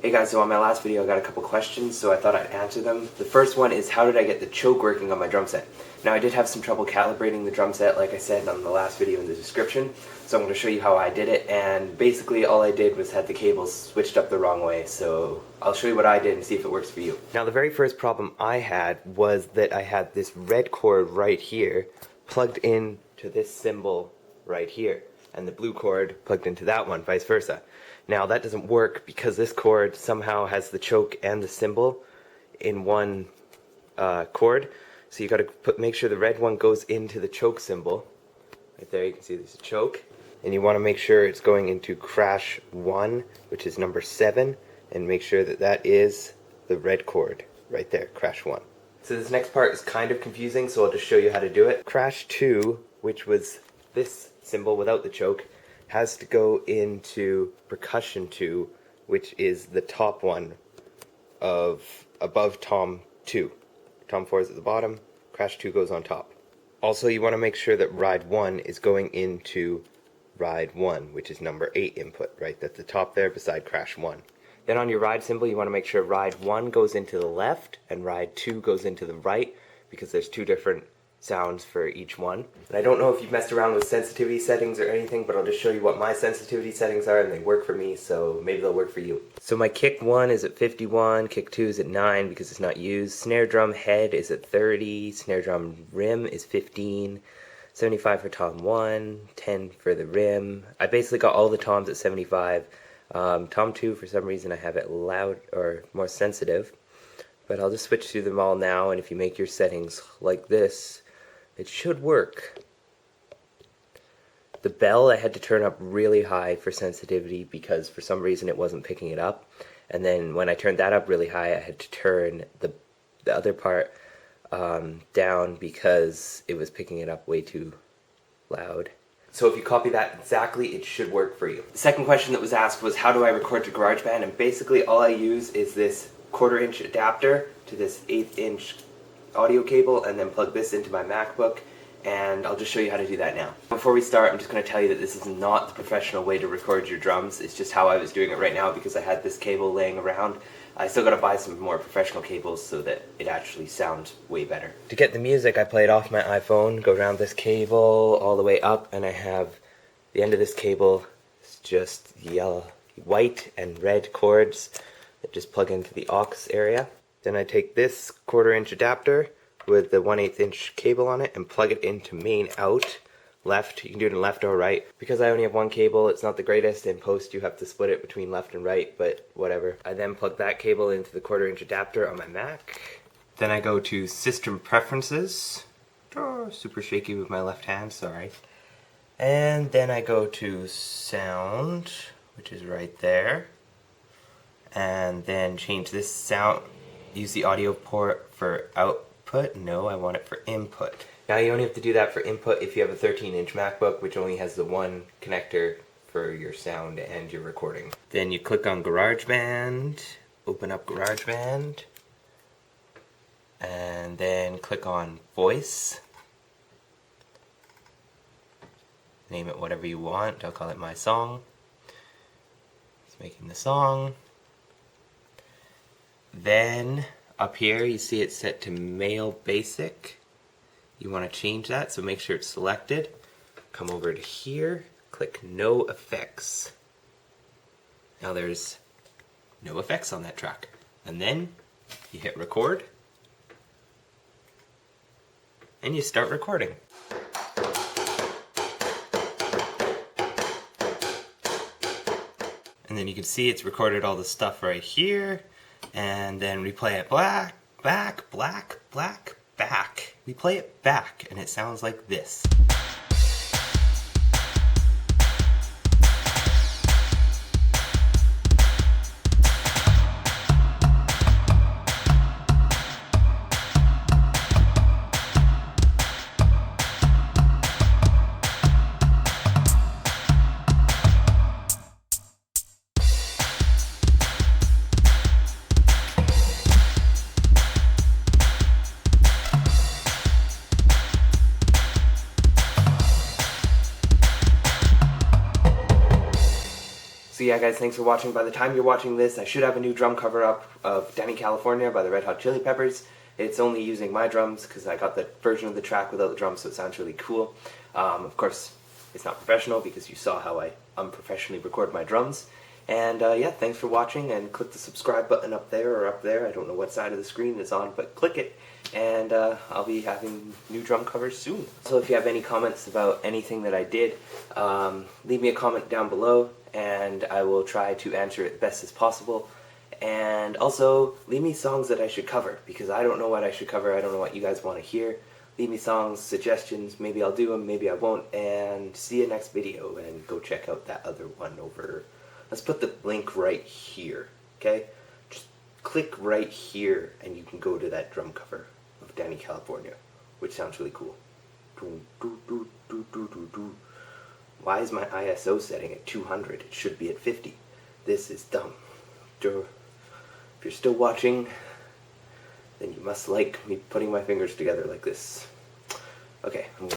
Hey guys, so on my last video I got a couple questions, so I thought I'd answer them. The first one is, how did I get the choke working on my drum set? Now, I did have some trouble calibrating the drum set, like I said on the last video in the description, so I'm going to show you how I did it, and basically all I did was had the cables switched up the wrong way, so I'll show you what I did and see if it works for you. Now, the very first problem I had was that I had this red cord right here plugged in to this cymbal right here, and the blue cord plugged into that one, vice versa. Now that doesn't work because this cord somehow has the choke and the cymbal in one cord. So you got to make sure the red one goes into the choke cymbal. Right there, you can see there's a choke. And you want to make sure it's going into crash 1, which is number 7, and make sure that that is the red cord right there, crash 1. So this next part is kind of confusing, so I'll just show you how to do it. Crash 2, which was this cymbal without the choke, has to go into percussion 2, which is the top one of above tom 2. Tom 4 is at the bottom, crash 2 goes on top. Also, you want to make sure that ride 1 is going into ride 1, which is number 8 input, right? That's the top there beside crash 1. Then on your ride cymbal, you want to make sure ride 1 goes into the left and ride 2 goes into the right, because there's two different sounds for each one. And I don't know if you've messed around with sensitivity settings or anything, but I'll just show you what my sensitivity settings are, and they work for me, so maybe they'll work for you. So my kick 1 is at 51, kick 2 is at 9 because it's not used, snare drum head is at 30, snare drum rim is 15, 75 for tom 1, 10 for the rim. I basically got all the toms at 75. Tom 2, for some reason I have it loud or more sensitive, but I'll just switch through them all now, and if you make your settings like this, it should work. The bell I had to turn up really high for sensitivity because for some reason it wasn't picking it up. And then when I turned that up really high, I had to turn the other part down because it was picking it up way too loud. So if you copy that exactly, it should work for you. The second question that was asked was, how do I record to GarageBand? And basically all I use is this 1/4 inch adapter to this 1/8 inch audio cable, and then plug this into my MacBook, and I'll just show you how to do that now. Before we start, I'm just going to tell you that this is not the professional way to record your drums. It's just how I was doing it right now because I had this cable laying around. I still got to buy some more professional cables so that it actually sounds way better. To get the music, I play it off my iPhone, go around this cable all the way up, and I have the end of this cable is just yellow, white and red cords that just plug into the aux area. Then I take this 1/4 inch adapter with the 1/8 inch cable on it and plug it into main out, left. You can do it in left or right. Because I only have one cable, it's not the greatest. In post you have to split it between left and right, but whatever. I then plug that cable into the 1/4 inch adapter on my Mac. Then I go to System Preferences. Oh, super shaky with my left hand, sorry. And then I go to Sound, which is right there. And then change this sound. Use the audio port for output. No, I want it for input. Now you only have to do that for input if you have a 13 inch MacBook, which only has the one connector for your sound and your recording. Then you click on GarageBand, open up GarageBand, and then click on Voice. Name it whatever you want. I'll call it My Song. It's making the song. Then up here you see it's set to Male Basic. You want to change that, so make sure it's selected. Come over to here, click No Effects. Now there's no effects on that track. And then you hit record and you start recording. And then you can see it's recorded all the stuff right here. And then we play it black, back, black, black, back. We play it back, and it sounds like this. So yeah guys, thanks for watching. By the time you're watching this, I should have a new drum cover up of Danny California by the Red Hot Chili Peppers. It's only using my drums because I got the version of the track without the drums, so it sounds really cool. Of course, it's not professional because you saw how I unprofessionally record my drums. And yeah, thanks for watching, and click the subscribe button up there or up there. I don't know what side of the screen it's on, but click it. And I'll be having new drum covers soon. So if you have any comments about anything that I did, leave me a comment down below, and I will try to answer it best as possible. And also, leave me songs that I should cover, because I don't know what I should cover. I don't know what you guys want to hear. Leave me songs, suggestions, maybe I'll do them, maybe I won't, and see you next video, and go check out that other one over. Let's put the link right here, okay? Just click right here, and you can go to that drum cover of Danny California, which sounds really cool. Why is my ISO setting at 200? It should be at 50. This is dumb. If you're still watching, then you must like me putting my fingers together like this. Okay,